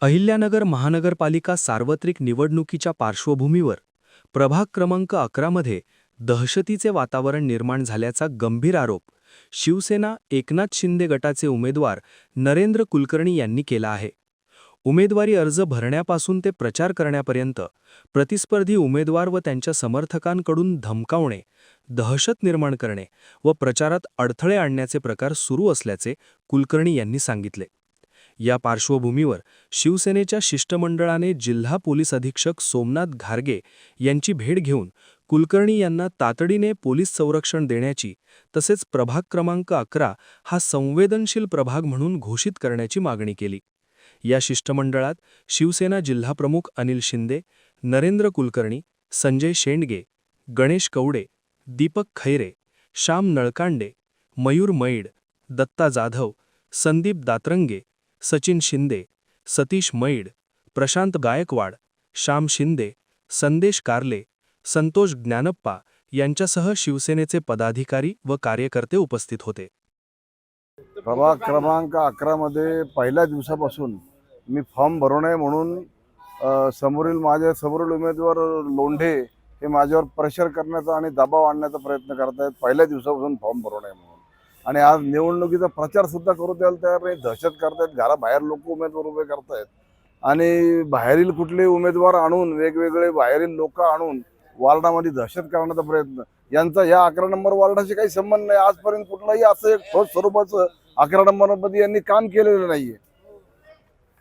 अहिल्यानगर महानगरपालिका सार्वत्रिक निवडणुकीच्या पार्श्वभूमीवर प्रभाग क्रमांक 11 मध्ये दहशतीचे वातावरण निर्माण झाल्याचा गंभीर आरोप शिवसेना एकनाथ शिंदे गटाचे उमेदवार नरेंद्र कुलकर्णी यांनी केला आहे. उमेदवारी अर्ज भरण्यापासून ते प्रचार करण्यापर्यंत प्रतिस्पर्धी उमेदवार व त्यांच्या समर्थकांकडून धमकावणे, दहशत निर्माण करणे व प्रचारात अडथळे आणण्याचे प्रकार सुरू असल्याचे कुलकर्णी यांनी सांगितले. या पार्श्वभूमीवर शिवसेनेच्या शिष्टमंडळाने जिल्हा पोलीस अधीक्षक सोमनाथ घारगे यांची भेट घेऊन कुलकर्णी यांना तातडीने पोलीस संरक्षण देण्याची तसेच प्रभाग क्रमांक 11 हा संवेदनशील प्रभाग म्हणून घोषित करण्याची मागणी केली. या शिष्टमंडळात शिवसेना जिल्हाप्रमुख अनिल शिंदे, नरेंद्र कुलकर्णी, संजय शेंडगे, गणेश कवडे, दीपक खैरे, श्याम नळकांडे, मयूर मैड, दत्ता जाधव, संदीप दातरंगे, सचिन शिंदे, सतीश मैड, प्रशांत गायकवाड, श्याम शिंदे, संदेश कारले, संतोष ज्ञानप्पा यांच्यासह शिवसेनेचे पदाधिकारी व कार्यकर्ते उपस्थित होते. प्रभाग क्रमांक 11 मध्ये पहिल्या दिवसापासून मी फॉर्म भरू नये म्हणून माझ्या समोरील उमेदवार लोंढे हे माझ्यावर प्रेशर करण्याचा आणि दबाव आणण्याचा प्रयत्न करत आहेत. पहिल्या दिवसापासून फॉर्म भरू नये म्हणून आणि आज निवडणुकीचा प्रचार सुद्धा करू द्यायला तयार नाही. दहशत करतायत, घराबाहेर लोक उमेदवार उभे करतायत आणि बाहेरील कुठले उमेदवार आणून वेगवेगळे बाहेरील लोक आणून वार्डामध्ये दहशत करण्याचा प्रयत्न. यांचा या 11 नंबर वार्डाशी काही संबंध नाही. आजपर्यंत कुठलाही असं एक ठोस स्वरूपाचं 11 नंबर मध्ये यांनी काम केलेलं नाहीये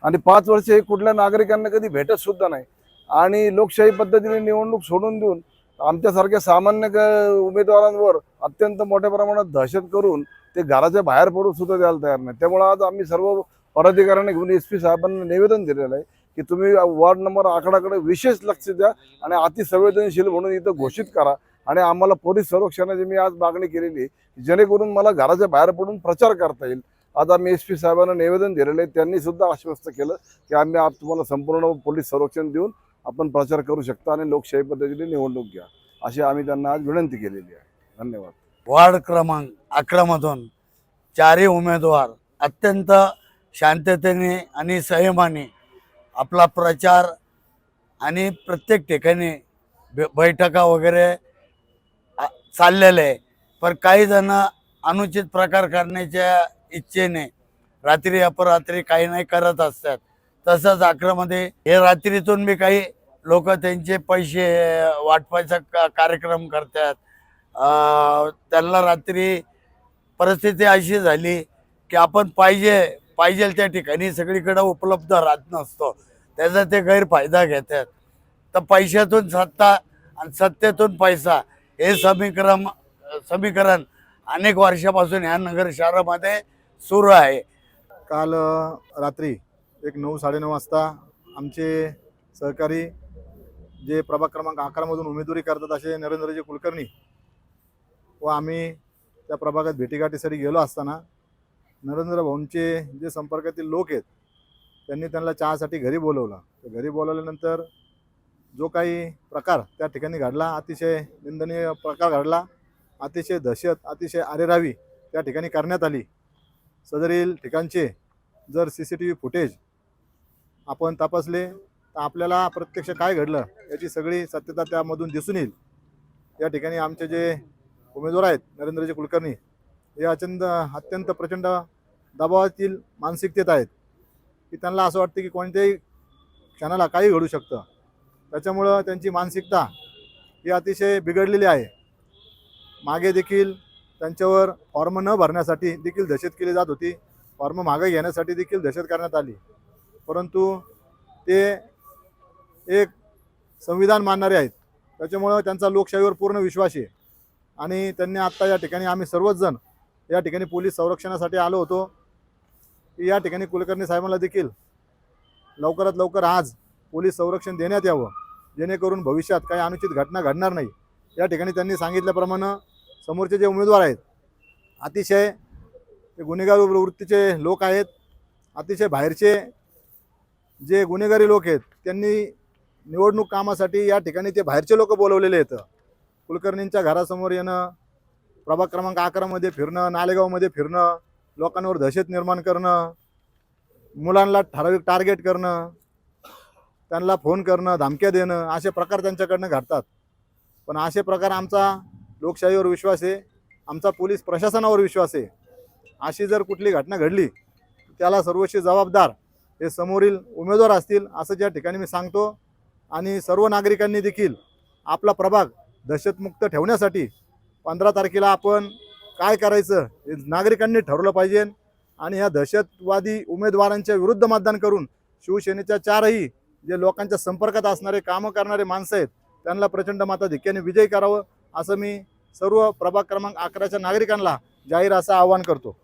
आणि 5 वर्ष हे कुठल्या नागरिकांना कधी भेटत सुद्धा नाही. आणि लोकशाही पद्धतीने निवडणूक सोडून देऊन आमच्यासारख्या सामान्य उमेदवारांवर अत्यंत मोठ्या प्रमाणात दहशत करून ते घराच्या बाहेर पडू सुद्धा द्यायला तयार नाही. त्यामुळे आज आम्ही सर्व पदाधिकाऱ्यांना घेऊन SP साहेबांना निवेदन दिलेलं आहे की तुम्ही वार्ड नंबर 11कडे विशेष लक्ष द्या आणि अतिसंवेदनशील म्हणून इथं घोषित करा आणि आम्हाला पोलीस संरक्षणाची मी आज मागणी केलेली आहे जेणेकरून मला घराच्या बाहेर पडून प्रचार करता येईल. आज आम्ही SP साहेबांना निवेदन दिलेलं आहे. त्यांनी सुद्धा आश्वस्त केलं की आम्ही आज तुम्हाला संपूर्ण पोलीस संरक्षण देऊन आपण प्रचार करू शकता आणि लोकशाही पद्धतीने निवडणूक घ्या अशी आम्ही त्यांना आज विनंती केलेली आहे. धन्यवाद. वार्ड क्रमांक 11 मधून 4 उमेदवार अत्यंत शांततेने आणि संयमाने आपला प्रचार आणि प्रत्येक ठिकाणी बैठका वगैरे चाललेले आहे. पण काही जण अनुचित प्रकार करण्याच्या इच्छेने रात्री अपरात्री काही नाही करत असतात. तसंच 11 मध्ये हे रात्रीतून बी काही लोक त्यांचे पैसे वाटपाचा कार्यक्रम करतात. त्यांना रात्री परिस्थिती अशी झाली की आपण पाहिजे त्या ठिकाणी सगळीकडे उपलब्ध राहत नसतो, त्याचा ते गैरफायदा घेतात. तर पैशातून सत्ता आणि सत्तेतून पैसा हे समीकरण अनेक वर्षापासून या नगर शहरामध्ये सुरू आहे. काल रात्री 9-9:30 वाजता आमचे सहकारी जे प्रभाग क्रमांक 11 मधून उमेदवारी करतात असे नरेंद्रजी कुलकर्णी व आम्ही त्या प्रभागात भेटीगाठीसाठी गेलो असताना नरेंद्र भाऊंचे जे संपर्कातील लोक आहेत त्यांनी त्यांना चहासाठी घरी बोलवलं. घरी बोलवल्यानंतर जो काही प्रकार त्या ठिकाणी घडला, अतिशय निंदनीय प्रकार घडला. अतिशय दहशत, अतिशय आरेरावी त्या ठिकाणी करण्यात आली. सदरील ठिकाणचे जर CCTV फुटेज आपण तपासले तर आपल्याला प्रत्यक्ष काय घडलं याची सगळी सत्यता त्यामधून दिसून येईल. या ठिकाणी आमचे जे उमेदवार आहेत नरेंद्रजी कुलकर्णी हे अत्यंत प्रचंड दबावातील मानसिकतेत आहेत की त्यांना असं वाटतं की कोणत्याही क्षणाला काही घडू शकतं. त्याच्यामुळं त्यांची मानसिकता ही अतिशय बिघडलेली आहे. मागे देखील त्यांच्यावर फॉर्म न भरण्यासाठी देखील दहशत केली जात होती. फॉर्म मागे घेण्यासाठी देखील दहशत करण्यात आली. परंतु ते एक संविधान मानणारे आहेत, त्याच्यामुळं त्यांचा लोकशाहीवर पूर्ण विश्वास आहे. आणि त्यांनी आत्ता या ठिकाणी आम्ही सर्वच जण या ठिकाणी पोलीस संरक्षणासाठी आलो होतो की या ठिकाणी कुलकर्णी साहेबांना देखील लवकरात लवकर आज पोलीस संरक्षण देण्यात यावं जेणेकरून भविष्यात काही अनुचित घटना घडणार नाही. या ठिकाणी त्यांनी सांगितल्याप्रमाणे समोरचे जे उमेदवार आहेत अतिशय गुन्हेगार वृत्तीचे लोक आहेत. अतिशय बाहेरचे जे गुन्हेगारी लोक आहेत त्यांनी निवडणूक कामासाठी या ठिकाणी ते बाहेरचे लोक बोलवलेले आहेत. कुलकर्णींच्या घरासमोर येणं, प्रभाग क्रमांक 11 मध्ये फिरणं, नालेगावमध्ये फिरणं, लोकांवर दहशत निर्माण करणं, मुलांना ठराविक टार्गेट करणं, त्यांना फोन करणं, धमक्या देणं, असे प्रकार त्यांच्याकडनं घडतात. पण असे प्रकार आमचा लोकशाहीवर विश्वास आहे, आमचा पोलीस प्रशासनावर विश्वास आहे. अशी जर कुठली घटना घडली त्याला सर्वस्वी जबाबदार हे समोरील उमेदवार असतील असं या ठिकाणी मी सांगतो. आणि सर्व नागरिकांनी देखील आपला प्रभाग दहशतमुक्त ठेवण्यासाठी 15 तारखेला आपण काय करायचं हे नागरिकांनी ठरवलं पाहिजे. आणि ह्या दहशतवादी उमेदवारांच्या विरुद्ध मतदान करून शिवसेनेच्या 4ही जे लोकांच्या संपर्कात असणारे कामं करणारे माणसं आहेत त्यांना प्रचंड मताधिक्याने विजयी करावं असं मी सर्व प्रभाग क्रमांक 11च्या नागरिकांना जाहीर असं आवाहन करतो.